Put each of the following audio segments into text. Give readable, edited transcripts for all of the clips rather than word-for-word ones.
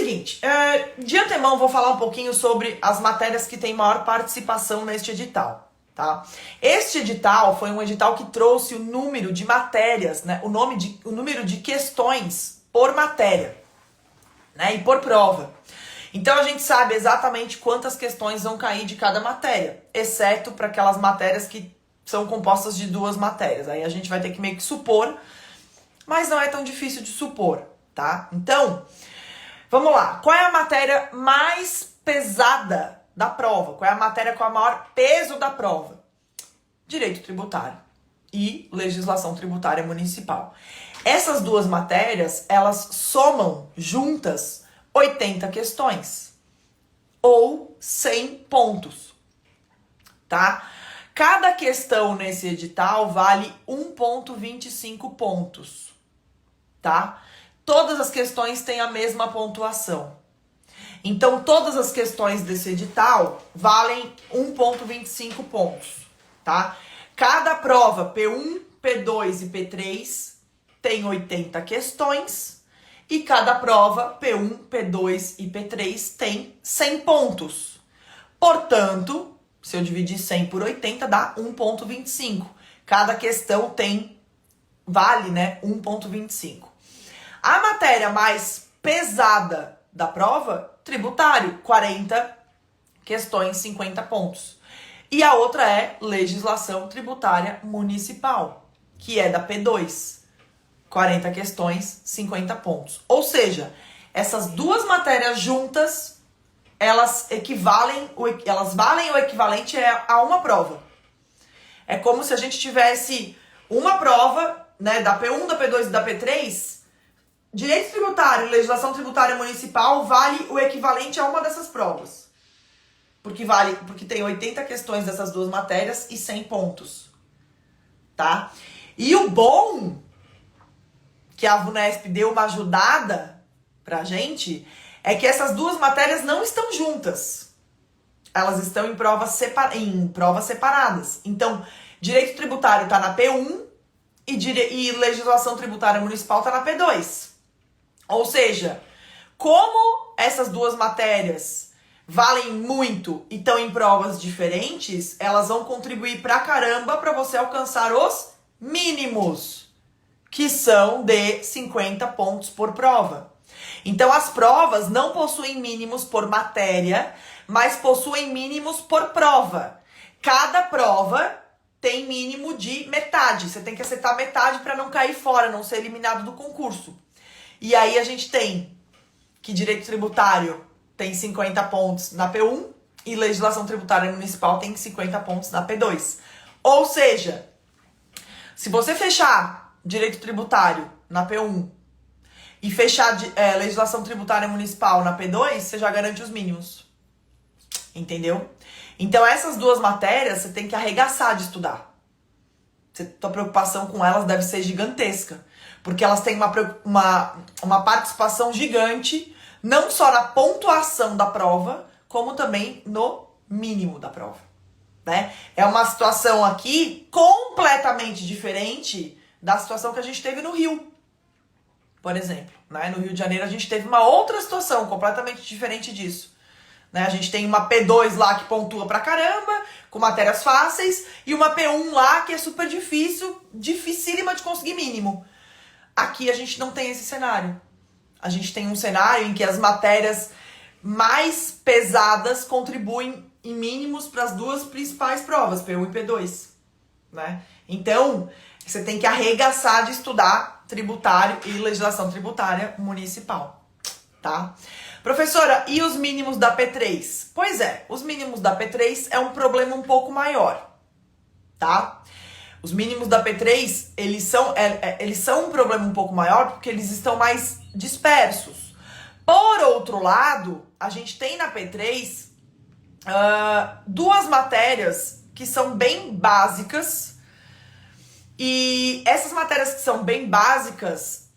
seguinte, de antemão vou falar um pouquinho sobre as matérias que têm maior participação neste edital, tá? Este edital foi um edital que trouxe o número de matérias, né? O número de questões por matéria, né? E por prova. Então a gente sabe exatamente quantas questões vão cair de cada matéria, exceto para aquelas matérias que são compostas de 2 matérias. Aí a gente vai ter que meio que supor, mas não é tão difícil de supor, tá? Então, vamos lá. Qual é a matéria mais pesada da prova? Qual é a matéria com o maior peso da prova? Direito tributário e legislação tributária municipal. Essas 2 matérias, elas somam juntas 80 questões ou 100 pontos, tá? Cada questão nesse edital vale 1,25 pontos, tá? Todas as questões têm a mesma pontuação. Então, todas as questões desse edital valem 1,25 pontos, tá? Cada prova P1, P2 e P3 tem 80 questões e cada prova P1, P2 e P3 tem 100 pontos. Portanto, se eu dividir 100 por 80 dá 1,25. Cada questão vale, né, 1,25. A matéria mais pesada da prova, tributário, 40 questões, 50 pontos. E a outra é legislação tributária municipal, que é da P2, 40 questões, 50 pontos. Ou seja, essas 2 matérias juntas, elas valem o equivalente a uma prova. É como se a gente tivesse uma prova, né, da P1, da P2 e da P3. Direito tributário e legislação tributária municipal vale o equivalente a uma dessas provas. Porque tem 80 questões dessas 2 matérias e 100 pontos. Tá? E o bom que a VUNESP deu uma ajudada pra gente é que essas 2 matérias não estão juntas. Elas estão em provas separadas. Então, direito tributário tá na P1 e legislação tributária municipal tá na P2. Ou seja, como essas 2 matérias valem muito e estão em provas diferentes, elas vão contribuir pra caramba para você alcançar os mínimos, que são de 50 pontos por prova. Então, as provas não possuem mínimos por matéria, mas possuem mínimos por prova. Cada prova tem mínimo de metade. Você tem que acertar metade para não cair fora, não ser eliminado do concurso. E aí a gente tem que direito tributário tem 50 pontos na P1 e legislação tributária municipal tem 50 pontos na P2. Ou seja, se você fechar direito tributário na P1 e fechar legislação tributária municipal na P2, você já garante os mínimos. Entendeu? Então essas 2 matérias você tem que arregaçar de estudar. Tua preocupação com elas deve ser gigantesca. Porque elas têm uma participação gigante, não só na pontuação da prova, como também no mínimo da prova. Né? É uma situação aqui completamente diferente da situação que a gente teve no Rio, por exemplo. Né? No Rio de Janeiro a gente teve uma outra situação completamente diferente disso. Né? A gente tem uma P2 lá que pontua pra caramba, com matérias fáceis, e uma P1 lá que é super difícil, dificílima de conseguir mínimo. Aqui a gente não tem esse cenário. A gente tem um cenário em que as matérias mais pesadas contribuem em mínimos para as 2 principais provas, P1 e P2. Né? Então, você tem que arregaçar de estudar tributário e legislação tributária municipal. Tá? Professora, e os mínimos da P3? Pois é, os mínimos da P3 é um problema um pouco maior. Tá? Os mínimos da P3, eles são um problema um pouco maior porque eles estão mais dispersos. Por outro lado, a gente tem na P3 2 matérias que são bem básicas. E essas matérias que são bem básicas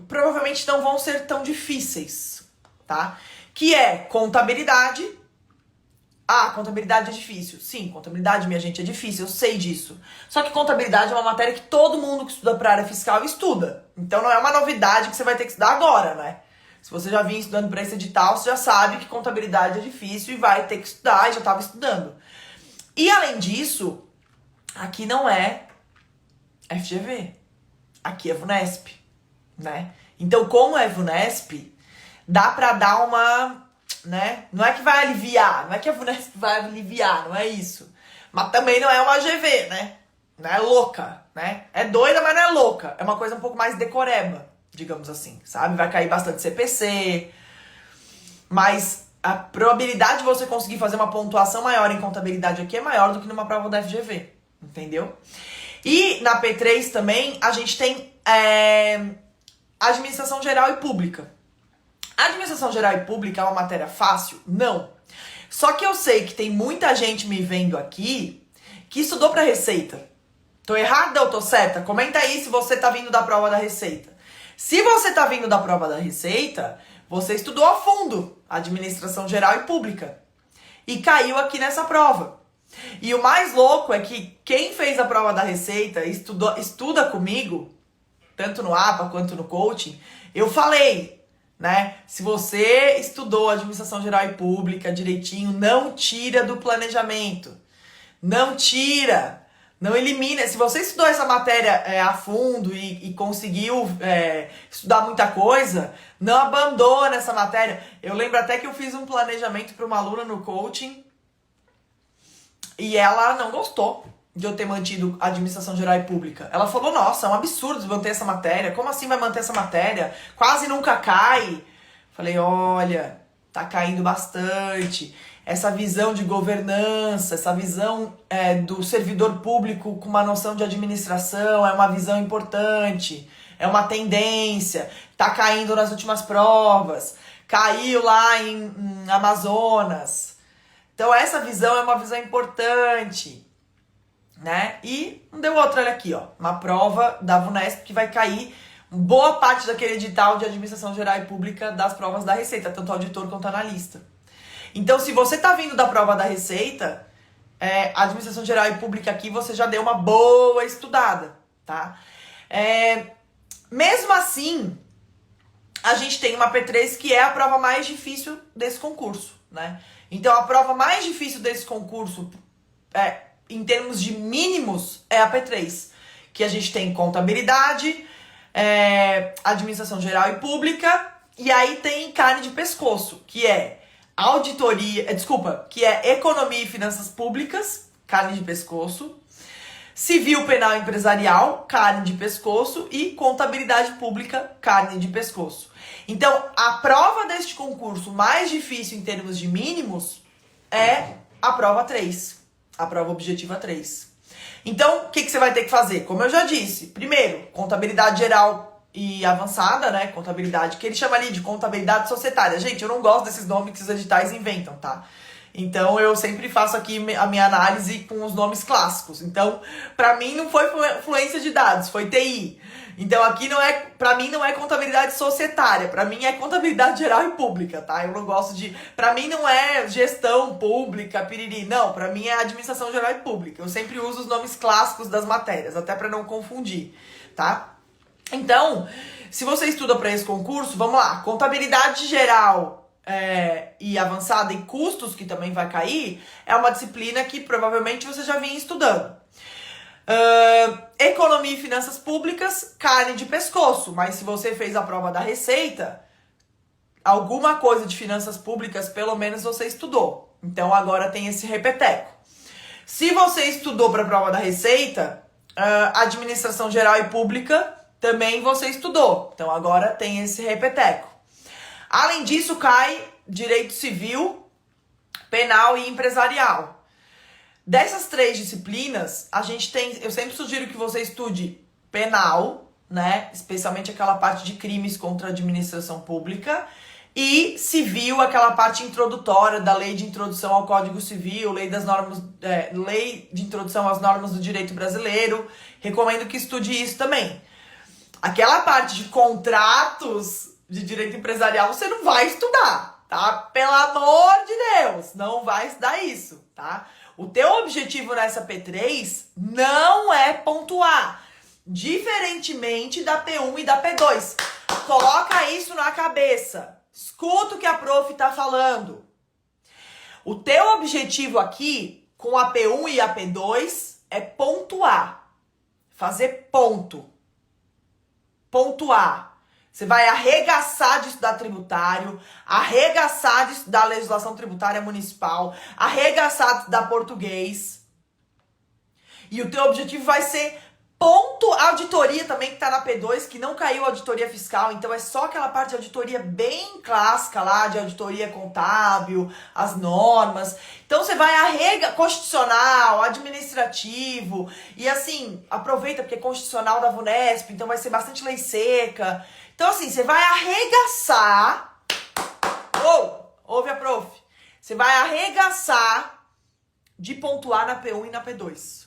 provavelmente não vão ser tão difíceis, tá? Que é contabilidade. Ah, contabilidade é difícil. Sim, contabilidade, minha gente, é difícil, eu sei disso. Só que contabilidade é uma matéria que todo mundo que estuda para a área fiscal estuda. Então não é uma novidade que você vai ter que estudar agora, né? Se você já vinha estudando para esse edital, você já sabe que contabilidade é difícil e vai ter que estudar, e já estava estudando. E além disso, aqui não é FGV, aqui é VUNESP, né? Então, como é VUNESP, dá para dar uma, né? Não é que vai aliviar, não é que a VUNESP vai aliviar, não é isso. Mas também não é uma AGV, né? Não é louca, né? É doida, mas não é louca. É uma coisa um pouco mais decoreba, digamos assim, sabe? Vai cair bastante CPC, mas a probabilidade de você conseguir fazer uma pontuação maior em contabilidade aqui é maior do que numa prova da FGV, entendeu? E na P3 também a gente tem Administração Geral e Pública. Administração Geral e Pública é uma matéria fácil? Não. Só que eu sei que tem muita gente me vendo aqui que estudou para Receita. Tô errada ou tô certa? Comenta aí se você tá vindo da prova da Receita. Se você tá vindo da prova da Receita, você estudou a fundo Administração Geral e Pública e caiu aqui nessa prova. E o mais louco é que quem fez a prova da Receita estuda comigo, tanto no APA quanto no coaching, eu falei, né? Se você estudou Administração Geral e Pública direitinho, não tira do planejamento. Não tira. Não elimina. Se você estudou essa matéria a fundo e conseguiu estudar muita coisa, não abandona essa matéria. Eu lembro até que eu fiz um planejamento para uma aluna no coaching e ela não gostou de eu ter mantido Administração Geral e Pública. Ela falou, nossa, é um absurdo manter essa matéria. Como assim vai manter essa matéria? Quase nunca cai. Falei, olha, tá caindo bastante. Essa visão de governança, essa visão do servidor público com uma noção de administração é uma visão importante, é uma tendência, tá caindo nas últimas provas, caiu lá em Amazonas. Então essa visão é uma visão importante, né? E não deu outra, olha aqui, ó, uma prova da VUNESP que vai cair boa parte daquele edital de Administração Geral e Pública das provas da Receita, tanto auditor quanto analista. Então, se você tá vindo da prova da Receita, Administração Geral e Pública aqui, você já deu uma boa estudada, tá? Mesmo assim, a gente tem uma P3 que é a prova mais difícil desse concurso, né? Então, a prova mais difícil desse concurso, em termos de mínimos, é a P3. Que a gente tem contabilidade, Administração Geral e Pública, e aí tem carne de pescoço, que é que é Economia e Finanças Públicas, carne de pescoço, Civil, Penal e Empresarial, carne de pescoço, e Contabilidade Pública, carne de pescoço. Então, a prova deste concurso mais difícil em termos de mínimos é a prova 3, a prova objetiva 3. Então, o que você vai ter que fazer? Como eu já disse, primeiro, contabilidade geral e avançada, né, contabilidade, que ele chama ali de contabilidade societária. Gente, eu não gosto desses nomes que os editais inventam, tá? Então, eu sempre faço aqui a minha análise com os nomes clássicos. Então, pra mim não foi fluência de dados, foi TI. Então, aqui pra mim não é contabilidade societária, pra mim é contabilidade geral e pública, tá? Eu não gosto pra mim não é gestão pública, piriri, não, pra mim é administração geral e pública. Eu sempre uso os nomes clássicos das matérias, até pra não confundir, tá? Então, se você estuda para esse concurso, vamos lá, contabilidade geral e avançada e custos, que também vai cair, é uma disciplina que provavelmente você já vinha estudando. Economia e Finanças Públicas, carne de pescoço, mas se você fez a prova da Receita, alguma coisa de finanças públicas, pelo menos você estudou. Então agora tem esse repeteco. Se você estudou para a prova da Receita, Administração Geral e Pública, também você estudou. Então agora tem esse repeteco. Além disso, cai Direito Civil, Penal e Empresarial. Dessas 3 disciplinas, eu sempre sugiro que você estude Penal, né? Especialmente aquela parte de crimes contra a administração pública, e Civil, aquela parte introdutória da Lei de Introdução ao Código Civil, Lei de Introdução às Normas do Direito Brasileiro. Recomendo que estude isso também. Aquela parte de contratos de direito empresarial você não vai estudar, tá? Pelo amor de Deus, não vai estudar isso, tá? O teu objetivo nessa P3 não é pontuar, diferentemente da P1 e da P2. Coloca isso na cabeça. Escuta o que a prof tá falando. O teu objetivo aqui, com a P1 e a P2, é pontuar. Fazer ponto. Pontuar. Você vai arregaçar de estudar tributário, arregaçar de estudar legislação tributária municipal, arregaçar de estudar português. E o teu objetivo vai ser ponto auditoria também, que tá na P2, que não caiu a auditoria fiscal, então é só aquela parte de auditoria bem clássica lá, de auditoria contábil, as normas. Então você vai constitucional, administrativo, e assim, aproveita porque é constitucional da VUNESP, então vai ser bastante lei seca. Então assim, você vai arregaçar, ouve a prof, você vai arregaçar de pontuar na P1 e na P2.